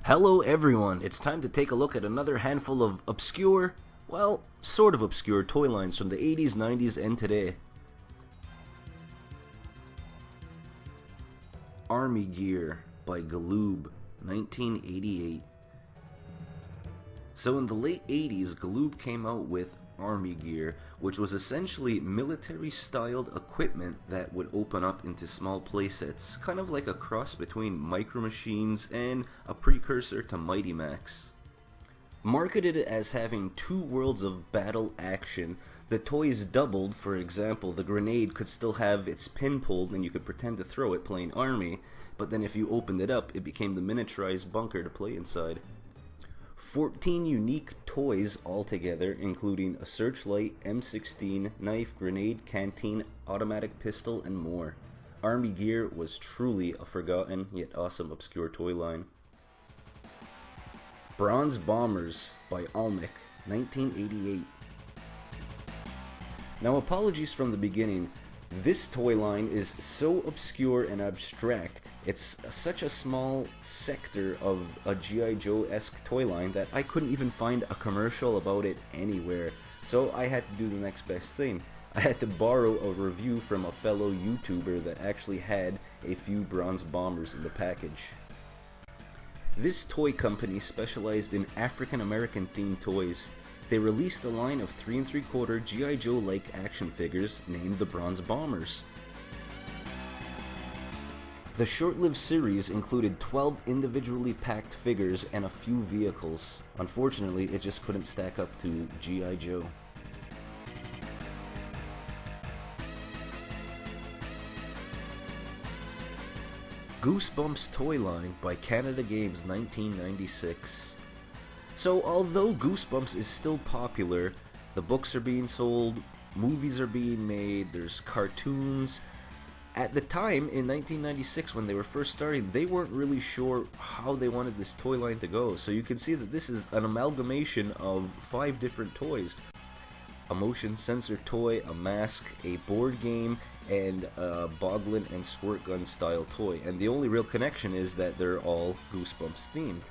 Hello everyone, it's time to take a look at another handful of obscure, well, sort of obscure toy lines from the 80s, 90s, and today. Army Gear by Galoob, 1988. So in the late 80s, Galoob came out with Army Gear, which was essentially military-styled equipment that would open up into small playsets, kind of like a cross between Micro Machines and a precursor to Mighty Max. Marketed as having two worlds of battle action, the toys doubled. For example, the grenade could still have its pin pulled and you could pretend to throw it playing Army, but then if you opened it up, it became the miniaturized bunker to play inside. 14 unique toys altogether, including a searchlight, M16, knife, grenade, canteen, automatic pistol, and more. Army Gear was truly a forgotten yet awesome obscure toy line. Bronze Bombers by Almec, 1988. Now, apologies from the beginning. This toy line is so obscure and abstract, it's such a small sector of a G.I. Joe-esque toy line that I couldn't even find a commercial about it anywhere, so I had to do the next best thing. I had to borrow a review from a fellow YouTuber that actually had a few Bronze Bombers in the package. This toy company specialized in African American themed toys. They released a line of 3 3/4 G.I. Joe-like action figures named the Bronze Bombers. The short-lived series included 12 individually packed figures and a few vehicles. Unfortunately, it just couldn't stack up to G.I. Joe. Goosebumps toy line by Canada Games, 1996. So although Goosebumps is still popular, the books are being sold, movies are being made, there's cartoons. At the time, in 1996, when they were first starting, they weren't really sure how they wanted this toy line to go. So you can see that this is an amalgamation of 5 different toys. A motion sensor toy, a mask, a board game, and a Boglin and Squirt Gun style toy. And the only real connection is that they're all Goosebumps themed.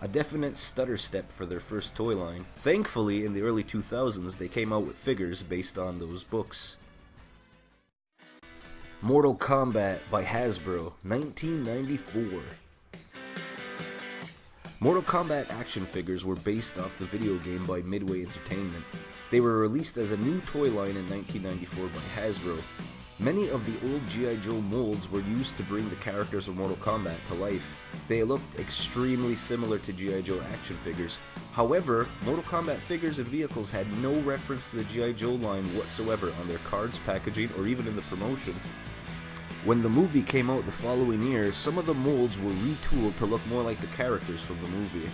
A definite stutter step for their first toy line. Thankfully, in the early 2000s, they came out with figures based on those books. Mortal Kombat by Hasbro, 1994. Mortal Kombat action figures were based off the video game by Midway Entertainment. They were released as a new toy line in 1994 by Hasbro. Many of the old G.I. Joe molds were used to bring the characters of Mortal Kombat to life. They looked extremely similar to G.I. Joe action figures. However, Mortal Kombat figures and vehicles had no reference to the G.I. Joe line whatsoever on their cards, packaging, or even in the promotion. When the movie came out the following year, some of the molds were retooled to look more like the characters from the movie.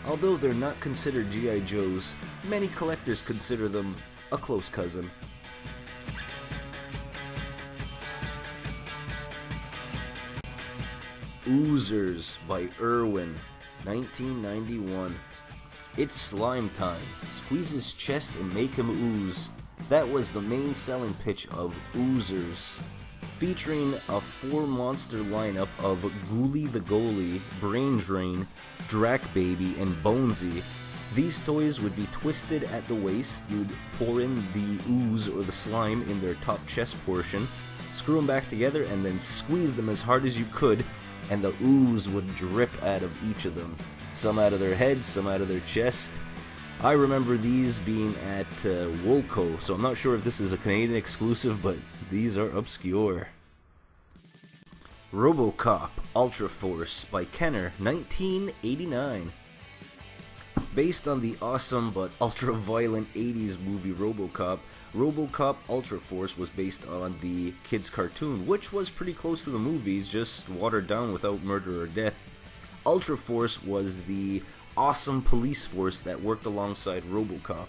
Although they're not considered G.I. Joes, many collectors consider them a close cousin. Oozers by Irwin, 1991. It's slime time. Squeeze his chest and make him ooze. That was the main selling pitch of Oozers. Featuring a 4-monster lineup of Ghoulie the Goalie, Brain Drain, Drac Baby, and Bonesy. These toys would be twisted at the waist. You'd pour in the ooze or the slime in their top chest portion, screw them back together, and then squeeze them as hard as you could, and the ooze would drip out of each of them. Some out of their heads, some out of their chest. I remember these being at Woolco, so I'm not sure if this is a Canadian exclusive, but these are obscure. Robocop Ultra Force by Kenner, 1989. Based on the awesome but ultra-violent 80s movie Robocop, Robocop Ultra Force was based on the kids' cartoon, which was pretty close to the movies, just watered down without murder or death. Ultra Force was the awesome police force that worked alongside Robocop.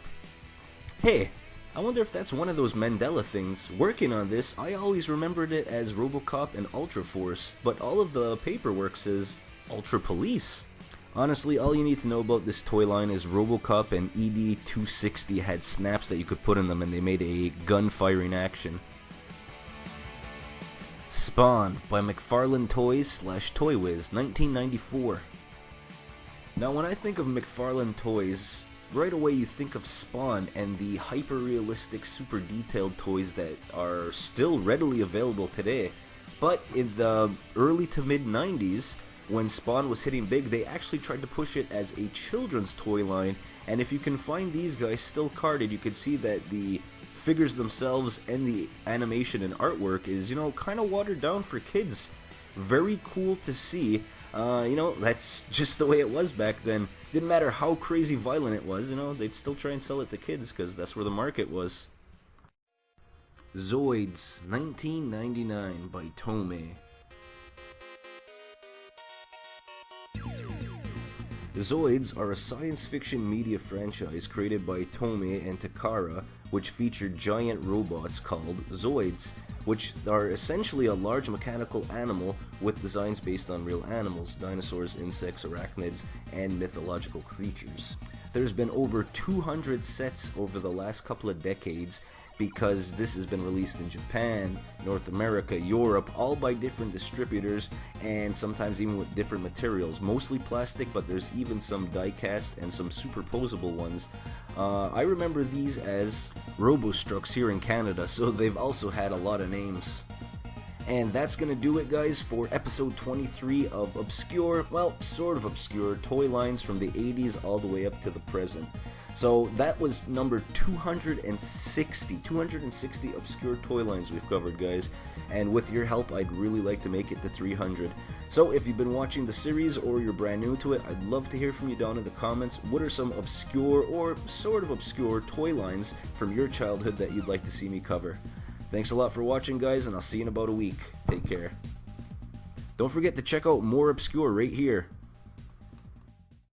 Hey, I wonder if that's one of those Mandela things. Working on this, I always remembered it as Robocop and Ultra Force, but all of the paperwork says Ultra Police. Honestly, all you need to know about this toy line is Robocop and ED-260 had snaps that you could put in them and they made a gun-firing action. Spawn by McFarlane Toys / Toywiz, 1994. Now when I think of McFarlane Toys, right away you think of Spawn and the hyper-realistic, super detailed toys that are still readily available today. But in the early to mid 90s, when Spawn was hitting big, they actually tried to push it as a children's toy line, and if you can find these guys still carded, you can see that the figures themselves and the animation and artwork is, kind of watered down for kids. Very cool to see. That's just the way it was back then. Didn't matter how crazy violent it was, they'd still try and sell it to kids because that's where the market was. Zoids, 1999 by Tomy. Zoids are a science fiction media franchise created by Tomy and Takara, which featured giant robots called Zoids, which are essentially a large mechanical animal with designs based on real animals, dinosaurs, insects, arachnids, and mythological creatures. There's been over 200 sets over the last couple of decades, because this has been released in Japan, North America, Europe, all by different distributors, and sometimes even with different materials. Mostly plastic, but there's even some die-cast and some superposable ones. I remember these as Robostrucks here in Canada, so they've also had a lot of names. And that's gonna do it, guys, for episode 23 of obscure, well, sort of obscure, toy lines from the 80s all the way up to the present. So that was number 260 obscure toy lines we've covered, guys, and with your help I'd really like to make it to 300. So if you've been watching the series or you're brand new to it, I'd love to hear from you down in the comments. What are some obscure or sort of obscure toy lines from your childhood that you'd like to see me cover? Thanks a lot for watching, guys, and I'll see you in about a week. Take care. Don't forget to check out more obscure right here.